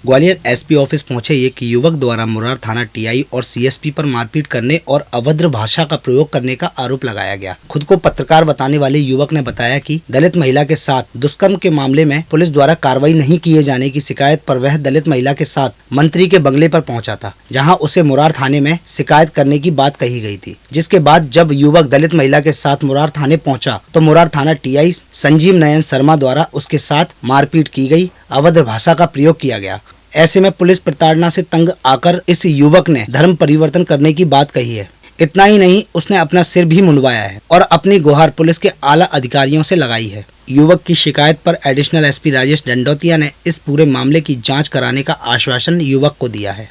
Gwalior SP office पहुंचे एक युवक द्वारा मुरार थाना टीआई और सीएसपी पर मारपीट करने और अभद्र भाषा का प्रयोग करने का आरोप लगाया गया। खुद को पत्रकार बताने वाले युवक ने बताया कि दलित महिला के साथ दुष्कर्म के मामले में पुलिस द्वारा कार्रवाई नहीं किए जाने की शिकायत पर वह दलित महिला के साथ मंत्री के बंगले पर पहुंचा था, जहां उसे मुरार थाने में शिकायत करने की बात कही गई थी। जिसके बाद जब युवक दलित महिला के साथ मुरार थाने पहुंचा तो मुरार थाना टीआई संजीव नयन शर्मा द्वारा उसके साथ मारपीट की गई, अभद्र भाषा का प्रयोग किया गया। ऐसे में पुलिस प्रताड़ना से तंग आकर इस युवक ने धर्म परिवर्तन करने की बात कही है। इतना ही नहीं, उसने अपना सिर भी मुंडवाया है और अपनी गुहार पुलिस के आला अधिकारियों से लगाई है। युवक की शिकायत पर एडिशनल एसपी राजेश डंडोतिया ने इस पूरे मामले की जांच कराने का आश्वासन युवक को दिया है।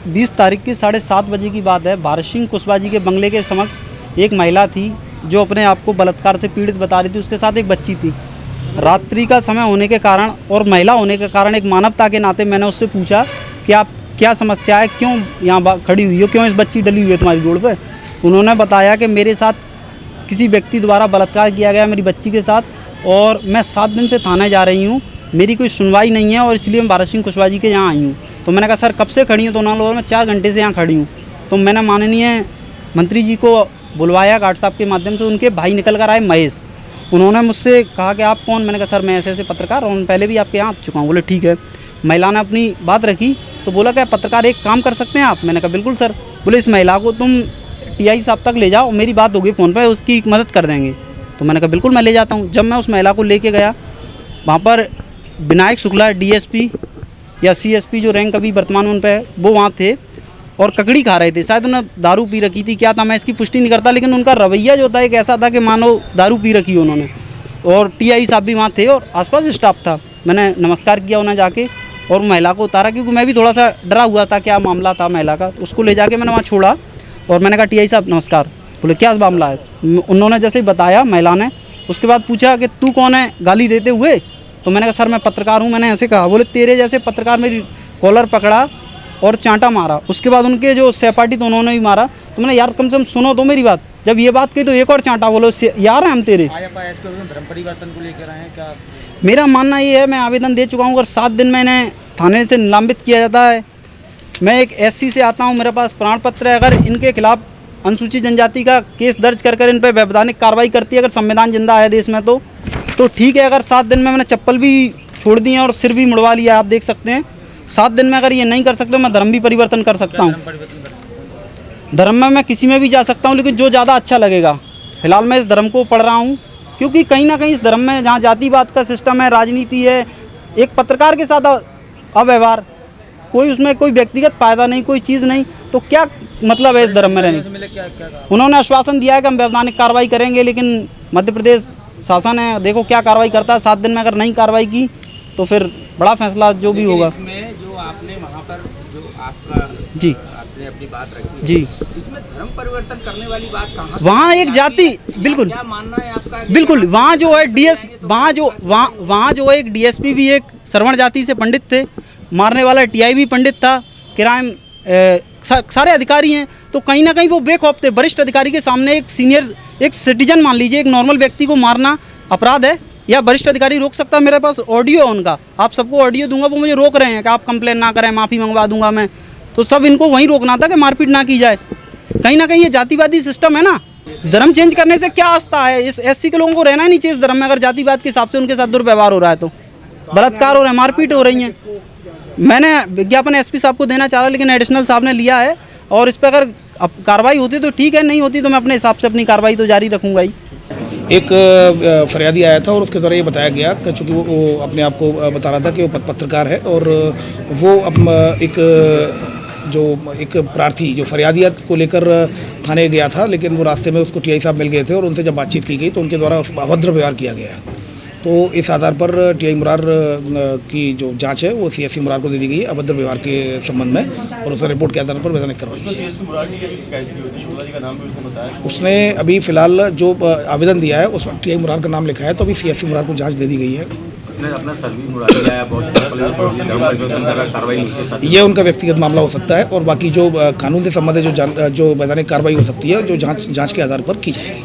20 तारीख की 7:30 बजे की बात है। भारत सिंह कुशवाहा जी के बंगले के समक्ष एक महिला थी जो अपने आप को बलात्कार से पीड़ित बता रही थी। उसके साथ एक बच्ची थी। रात्रि का समय होने के कारण और महिला होने के कारण एक मानवता के नाते मैंने उससे पूछा कि आप क्या समस्या है, क्यों यहाँ खड़ी हुई हो, क्यों इस बच्ची डली हुई है तुम्हारी रोड पे। उन्होंने बताया कि मेरे साथ किसी व्यक्ति द्वारा बलात्कार किया गया मेरी बच्ची के साथ और मैं 7 दिन से थाने जा रही हूँ, मेरी कोई सुनवाई नहीं है और इसलिए मैं भारत सिंह कुशवाहा जी के यहाँ आई हूँ। तो मैंने कहा सर कब से खड़ी हूँ? तो उन्होंने बोला मैं 4 घंटे से यहाँ खड़ी हूँ। तो मैंने माननीय मंत्री जी को बुलवाया गार्ड साहब के माध्यम से। उनके भाई निकल कर आए महेश। उन्होंने मुझसे कहा कि आप कौन? मैंने कहा सर मैं ऐसे ऐसे पत्रकार हूँ, पहले भी आपके यहाँ आ चुका हूँ। बोले ठीक है। महिला ने अपनी बात रखी तो बोला क्या पत्रकार एक काम कर सकते हैं आप? मैंने कहा बिल्कुल सर। बोले इस महिला को तुम टीआई साहब तक ले जाओ, मेरी बात होगी फ़ोन पर, उसकी मदद कर देंगे। तो मैंने कहा बिल्कुल मैं ले जाता हूँ। जब मैं उस महिला को लेके गया वहाँ पर विनायक शुक्ला डीएसपी या सीएसपी जो रैंक अभी वर्तमान उन पर है वो वहाँ थे और ककड़ी खा रहे थे। शायद उन्हें दारू पी रखी थी, क्या था मैं इसकी पुष्टि नहीं करता, लेकिन उनका रवैया जो था एक ऐसा था कि मानो दारू पी रखी हो उन्होंने। और टीआई साहब भी वहाँ थे और आसपास स्टाफ था। मैंने नमस्कार किया उन्हें जाके और महिला को उतारा क्योंकि मैं भी थोड़ा सा डरा हुआ था क्या मामला था महिला का। उसको ले जाके मैंने वहाँ छोड़ा और मैंने कहा टीआई साहब नमस्कार। बोले क्या मामला है? उन्होंने जैसे ही बताया महिला ने, उसके बाद पूछा कि तू कौन है गाली देते हुए? तो मैंने कहा सर मैं पत्रकार हूँ, मैंने ऐसे कहा। बोले तेरे जैसे पत्रकार मेरी कॉलर पकड़ा और चांटा मारा। उसके बाद उनके जो सहपाठी तो उन्होंने भी मारा। तो मैंने यार कम से कम सुनो तो मेरी बात। जब ये बात कही तो एक और चांटा। बोलो यार हैं हम तेरे। धर्म परिवर्तन को लेकर आए हैं क्या? मेरा मानना ये है मैं आवेदन दे चुका हूँ। अगर 7 दिन मैंने थाने से निलंबित किया जाता है, मैं एक एससी से आता हूँ, मेरे पास प्रमाण पत्र है। अगर इनके खिलाफ अनुसूचित जनजाति का केस दर्ज कर इन पर वैधानिक कार्रवाई करती है, अगर संविधान जिंदा है देश में तो ठीक है। अगर 7 दिन में मैंने चप्पल भी छोड़ दी है और सिर भी मुड़वा लिया, आप देख सकते हैं। 7 दिन में अगर ये नहीं कर सकते मैं धर्म भी परिवर्तन कर सकता हूँ। धर्म में मैं किसी में भी जा सकता हूँ, लेकिन जो ज़्यादा अच्छा लगेगा। फिलहाल मैं इस धर्म को पढ़ रहा हूँ क्योंकि कहीं ना कहीं इस धर्म में जहाँ जातिवाद का सिस्टम है, राजनीति है, एक पत्रकार के साथ अव्यवहार, कोई उसमें कोई व्यक्तिगत फायदा नहीं, कोई चीज़ नहीं, तो क्या मतलब है इस धर्म में रहने? उन्होंने आश्वासन दिया है कि हम वैधानिक कार्रवाई करेंगे, लेकिन मध्य प्रदेश शासन है, देखो क्या कार्रवाई करता है। 7 दिन में अगर नहीं कार्रवाई की तो फिर बड़ा फैसला जो भी होगा। इसमें जो आपने वहाँ पर जो आपका जी आपने अपनी बात रखी जी, इसमें धर्म परिवर्तन करने वाली बात कहाँ? वहाँ एक जाति बिल्कुल क्या मानना है आपका? बिल्कुल वहाँ जो है डीएस वहाँ जो है एक डीएसपी भी एक श्रवण जाति से पंडित थे, मारने वाला टीआई भी पंडित था, क्राइम सारे अधिकारी हैं। तो कहीं ना कहीं वो बेखौफ थे। वरिष्ठ अधिकारी के सामने एक सीनियर एक सिटीजन मान लीजिए एक नॉर्मल व्यक्ति को मारना अपराध है या वरिष्ठ अधिकारी रोक सकता है? मेरे पास ऑडियो है उनका, आप सबको ऑडियो दूंगा। वो मुझे रोक रहे हैं कि आप कंप्लेन ना करें, माफ़ी मंगवा दूंगा मैं। तो सब इनको वहीं रोकना था कि मारपीट ना की जाए। कहीं ना कहीं ये जातिवादी सिस्टम है ना। धर्म चेंज करने से क्या आस्था है? इस एससी के लोगों को रहना ही नहीं चाहिए इस धर्म में। अगर जातिवाद के हिसाब से उनके साथ दुर्व्यवहार हो रहा है तो बलात्कार हो रहा है, मारपीट हो रही है। मैंने विज्ञापन एसपी साहब को देना चाह रहा, लेकिन एडिशनल साहब ने लिया है और इस पर अगर कार्रवाई होती तो ठीक है, नहीं होती तो मैं अपने हिसाब से अपनी कार्रवाई तो जारी रखूँगा ही। एक फरियादी आया था और उसके द्वारा ये बताया गया कि चूँकि वो अपने आप को बता रहा था कि वो पत्रकार है और वो एक प्रार्थी जो फरियादियत को लेकर थाने गया था, लेकिन वो रास्ते में उसको टीआई साहब मिल गए थे और उनसे जब बातचीत की गई तो उनके द्वारा अभद्र व्यवहार किया गया। तो इस आधार पर टीआई मुरार की जो जांच है वो सीएससी मुरार को दे दी गई है अभद्र व्यवहार के संबंध में और उसने रिपोर्ट के आधार पर वैधानिक कार्रवाई है। उसने अभी फिलहाल जो आवेदन दिया है उसमें टीआई मुरार का नाम लिखा है, तो अभी सीएससी मुरार को जांच दे दी गई है। ये उनका व्यक्तिगत मामला हो सकता है और बाकी जो कानून से संबंधित जो वैधानिक कार्रवाई हो सकती है जो जांच के आधार पर की जाएगी।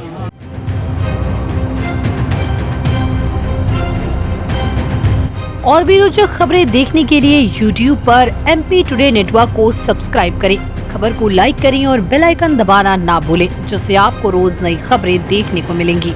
और भी रोचक खबरें देखने के लिए YouTube पर MP टुडे नेटवर्क को सब्सक्राइब करें। खबर को लाइक करें और बेल आइकन दबाना ना भूलें, जिससे आपको रोज नई खबरें देखने को मिलेंगी।